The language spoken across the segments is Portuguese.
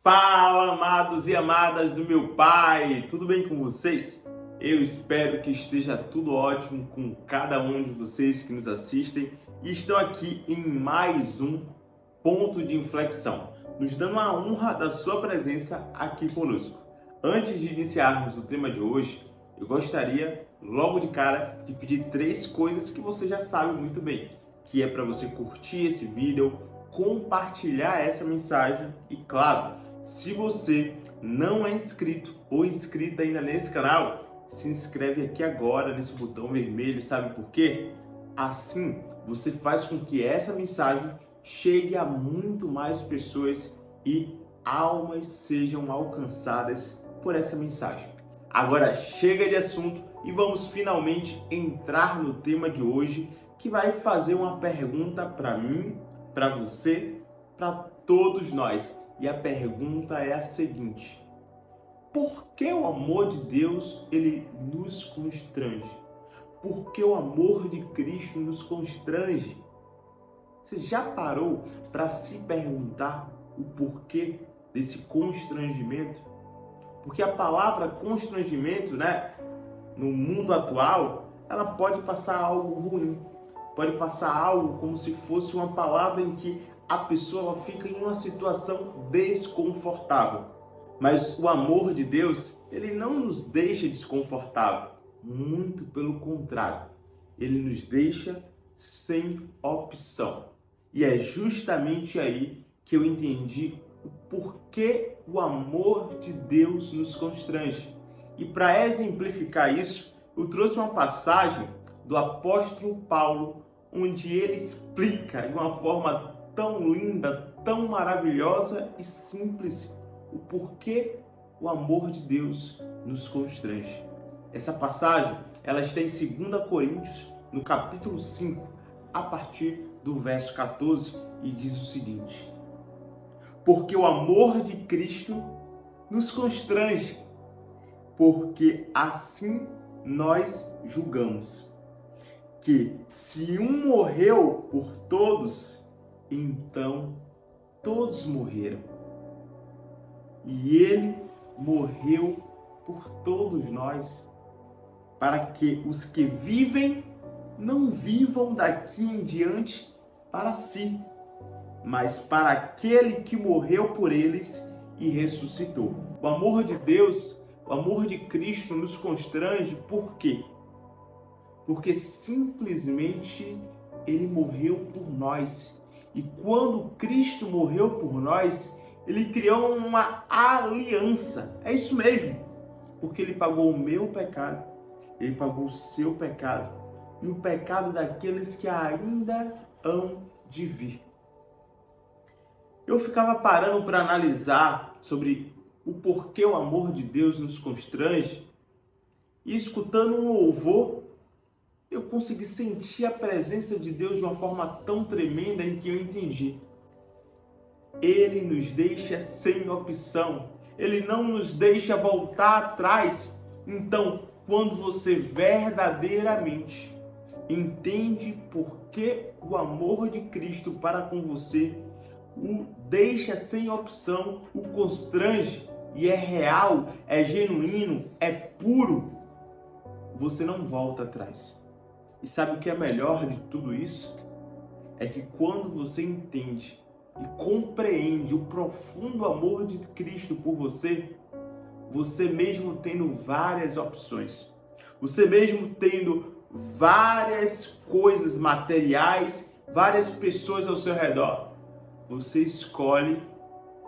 Fala, amados e amadas do meu Pai, tudo bem com vocês? Eu espero que esteja tudo ótimo com cada um de vocês que nos assistem e estão aqui em mais um ponto de inflexão, nos dando a honra da sua presença aqui conosco. Antes de iniciarmos o tema de hoje, eu gostaria, logo de cara, de pedir 3 coisas que você já sabe muito bem, que é para você curtir esse vídeo, compartilhar essa mensagem e, claro, se você não é inscrito ou inscrita ainda nesse canal, se inscreve aqui agora nesse botão vermelho, sabe por quê? Assim você faz com que essa mensagem chegue a muito mais pessoas e almas sejam alcançadas por essa mensagem. Agora chega de assunto e vamos finalmente entrar no tema de hoje, que vai fazer uma pergunta para mim, para você, para todos nós. E a pergunta é a seguinte: por que o amor de Deus ele nos constrange? Por que o amor de Cristo nos constrange? Você já parou para se perguntar o porquê desse constrangimento? Porque a palavra constrangimento, no mundo atual, ela pode passar algo ruim. Pode passar algo como se fosse uma palavra em que a pessoa fica em uma situação desconfortável. Mas o amor de Deus, ele não nos deixa desconfortável. Muito pelo contrário. Ele nos deixa sem opção. E é justamente aí que eu entendi o porquê o amor de Deus nos constrange. E para exemplificar isso, eu trouxe uma passagem do apóstolo Paulo, onde ele explica de uma forma tão linda, tão maravilhosa e simples o porquê o amor de Deus nos constrange. Essa passagem, ela está em 2 Coríntios, no capítulo 5, a partir do verso 14, e diz o seguinte: porque o amor de Cristo nos constrange, porque assim nós julgamos que se um morreu por todos, então todos morreram. E ele morreu por todos nós, para que os que vivem não vivam daqui em diante para si, mas para aquele que morreu por eles e ressuscitou. O amor de Deus, o amor de Cristo nos constrange por quê? Porque simplesmente ele morreu por nós. E quando Cristo morreu por nós, ele criou uma aliança. É isso mesmo. Porque ele pagou o meu pecado, ele pagou o seu pecado e o pecado daqueles que ainda hão de vir. Eu ficava parando para analisar sobre o porquê o amor de Deus nos constrange e escutando um louvor, eu consegui sentir a presença de Deus de uma forma tão tremenda em que eu entendi. Ele nos deixa sem opção. Ele não nos deixa voltar atrás. Então, quando você verdadeiramente entende por que o amor de Cristo para com você o deixa sem opção, o constrange, e é real, é genuíno, é puro, você não volta atrás. E sabe o que é melhor de tudo isso? É que quando você entende e compreende o profundo amor de Cristo por você, você mesmo tendo várias opções, você mesmo tendo várias coisas materiais, várias pessoas ao seu redor, você escolhe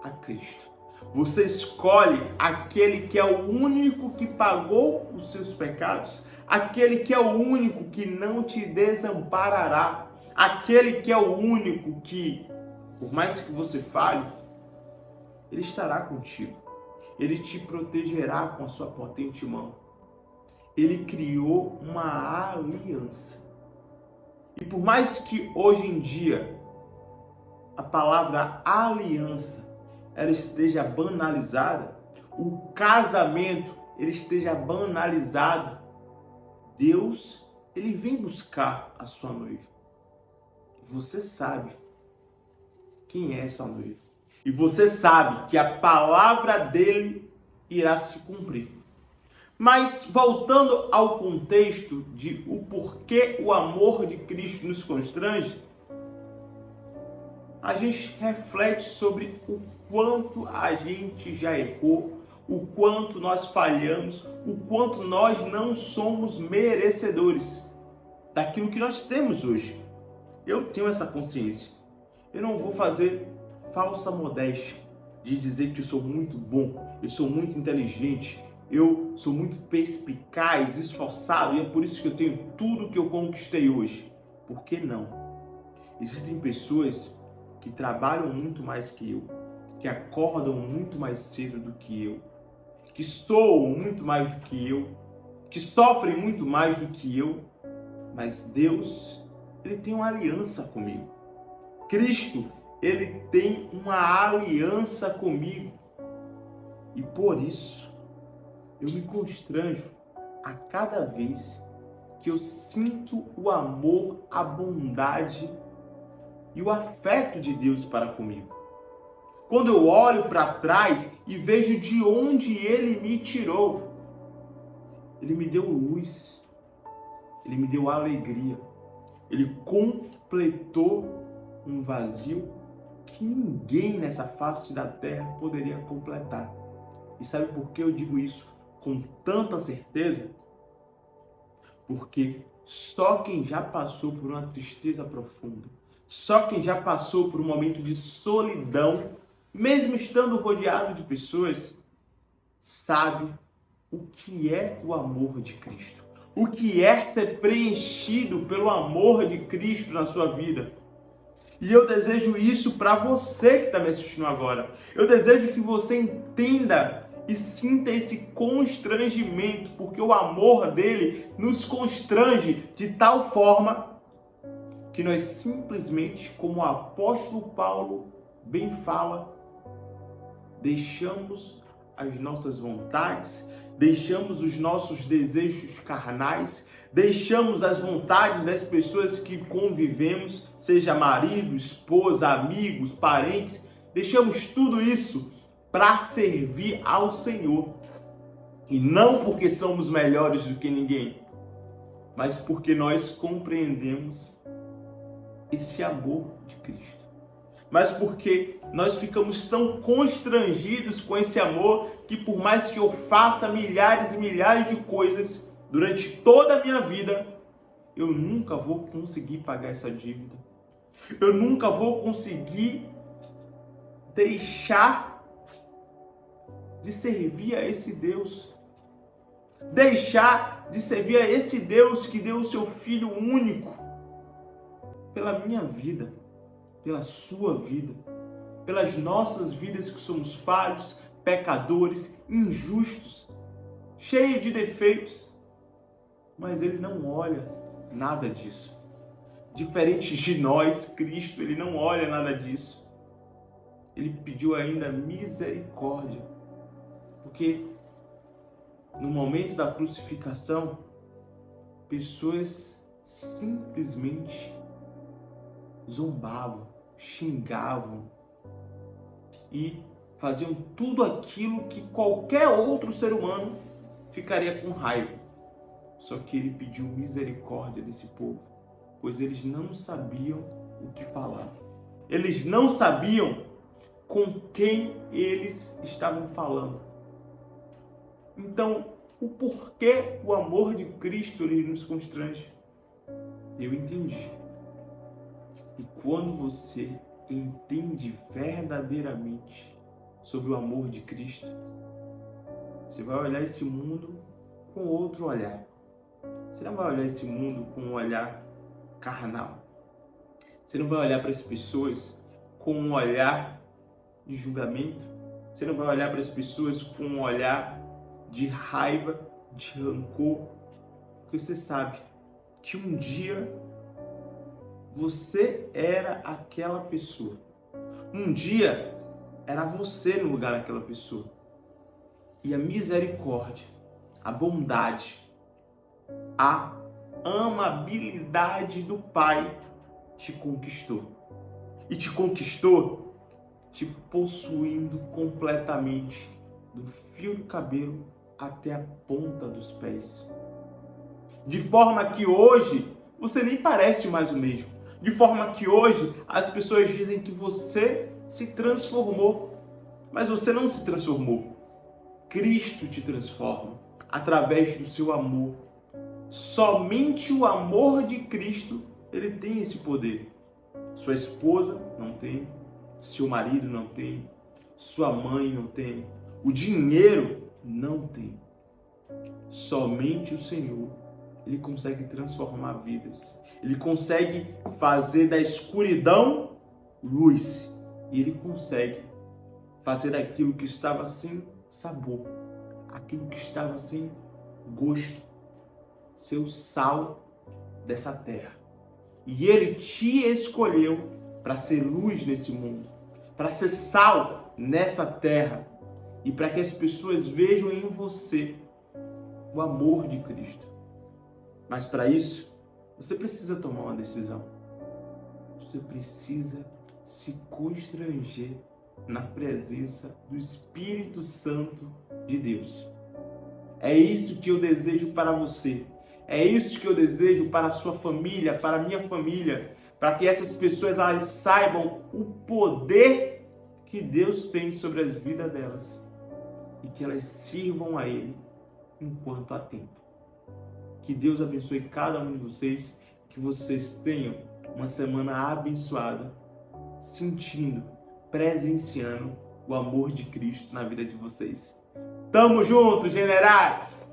a Cristo. Você escolhe aquele que é o único que pagou os seus pecados, aquele que é o único que não te desamparará, aquele que é o único que, por mais que você falhe, ele estará contigo. Ele te protegerá com a sua potente mão. Ele criou uma aliança. E por mais que hoje em dia a palavra aliança ela esteja banalizada, o casamento ele esteja banalizado, Deus ele vem buscar a sua noiva. Você sabe quem é essa noiva. E você sabe que a palavra dele irá se cumprir. Mas voltando ao contexto de o porquê o amor de Cristo nos constrange, a gente reflete sobre o quanto a gente já errou, o quanto nós falhamos, o quanto nós não somos merecedores daquilo que nós temos hoje. Eu tenho essa consciência. Eu não vou fazer falsa modéstia de dizer que eu sou muito bom, eu sou muito inteligente, eu sou muito perspicaz, esforçado e é por isso que eu tenho tudo que eu conquistei hoje. Por que não? Existem pessoas que trabalham muito mais que eu, que acordam muito mais cedo do que eu, que soam muito mais do que eu, que sofrem muito mais do que eu, mas Deus, ele tem uma aliança comigo. Cristo, ele tem uma aliança comigo. E por isso, eu me constranjo a cada vez que eu sinto o amor, a bondade e o afeto de Deus para comigo. Quando eu olho para trás e vejo de onde Ele me tirou. Ele me deu luz, Ele me deu alegria, Ele completou um vazio que ninguém nessa face da terra poderia completar. E sabe por que eu digo isso com tanta certeza? Porque só quem já passou por uma tristeza profunda, só quem já passou por um momento de solidão, mesmo estando rodeado de pessoas, sabe o que é o amor de Cristo. O que é ser preenchido pelo amor de Cristo na sua vida. E eu desejo isso para você que está me assistindo agora. Eu desejo que você entenda e sinta esse constrangimento, porque o amor dele nos constrange de tal forma que nós simplesmente, como o apóstolo Paulo bem fala, deixamos as nossas vontades, deixamos os nossos desejos carnais, deixamos as vontades das pessoas que convivemos, seja marido, esposa, amigos, parentes, deixamos tudo isso para servir ao Senhor. E não porque somos melhores do que ninguém, mas porque nós compreendemos esse amor de Cristo. Mas porque nós ficamos tão constrangidos com esse amor que por mais que eu faça milhares e milhares de coisas durante toda a minha vida, eu nunca vou conseguir pagar essa dívida. Eu nunca vou conseguir deixar de servir a esse Deus. Deixar de servir a esse Deus que deu o seu Filho único pela minha vida, pela sua vida, pelas nossas vidas que somos falhos, pecadores, injustos, cheios de defeitos. Mas Ele não olha nada disso. Diferente de nós, Cristo, Ele não olha nada disso. Ele pediu ainda misericórdia, porque no momento da crucificação, pessoas simplesmente zombavam, xingavam e faziam tudo aquilo que qualquer outro ser humano ficaria com raiva. Só que ele pediu misericórdia desse povo, pois eles não sabiam o que falavam. Eles não sabiam com quem eles estavam falando. Então, o porquê o amor de Cristo ele nos constrange? Eu entendi. E quando você entende verdadeiramente sobre o amor de Cristo, você vai olhar esse mundo com outro olhar. Você não vai olhar esse mundo com um olhar carnal. Você não vai olhar para as pessoas com um olhar de julgamento. Você não vai olhar para as pessoas com um olhar de raiva, de rancor. Porque você sabe que um dia você era aquela pessoa. Um dia era você no lugar daquela pessoa. E a misericórdia, a bondade, a amabilidade do Pai te conquistou. E te conquistou te possuindo completamente, do fio do cabelo até a ponta dos pés. De forma que hoje você nem parece mais o mesmo. De forma que hoje as pessoas dizem que você se transformou, mas você não se transformou. Cristo te transforma através do seu amor. Somente o amor de Cristo, ele tem esse poder. Sua esposa não tem, seu marido não tem, sua mãe não tem, o dinheiro não tem. Somente o Senhor, ele consegue transformar vidas. Ele consegue fazer da escuridão luz. E ele consegue fazer aquilo que estava sem sabor, aquilo que estava sem gosto, ser o sal dessa terra. E ele te escolheu para ser luz nesse mundo, para ser sal nessa terra e para que as pessoas vejam em você o amor de Cristo. Mas para isso, você precisa tomar uma decisão. Você precisa se constranger na presença do Espírito Santo de Deus. É isso que eu desejo para você. É isso que eu desejo para a sua família, para a minha família, para que essas pessoas elas saibam o poder que Deus tem sobre as vidas delas e que elas sirvam a Ele enquanto há tempo. Que Deus abençoe cada um de vocês, que vocês tenham uma semana abençoada, sentindo, presenciando o amor de Cristo na vida de vocês. Tamo junto, generais!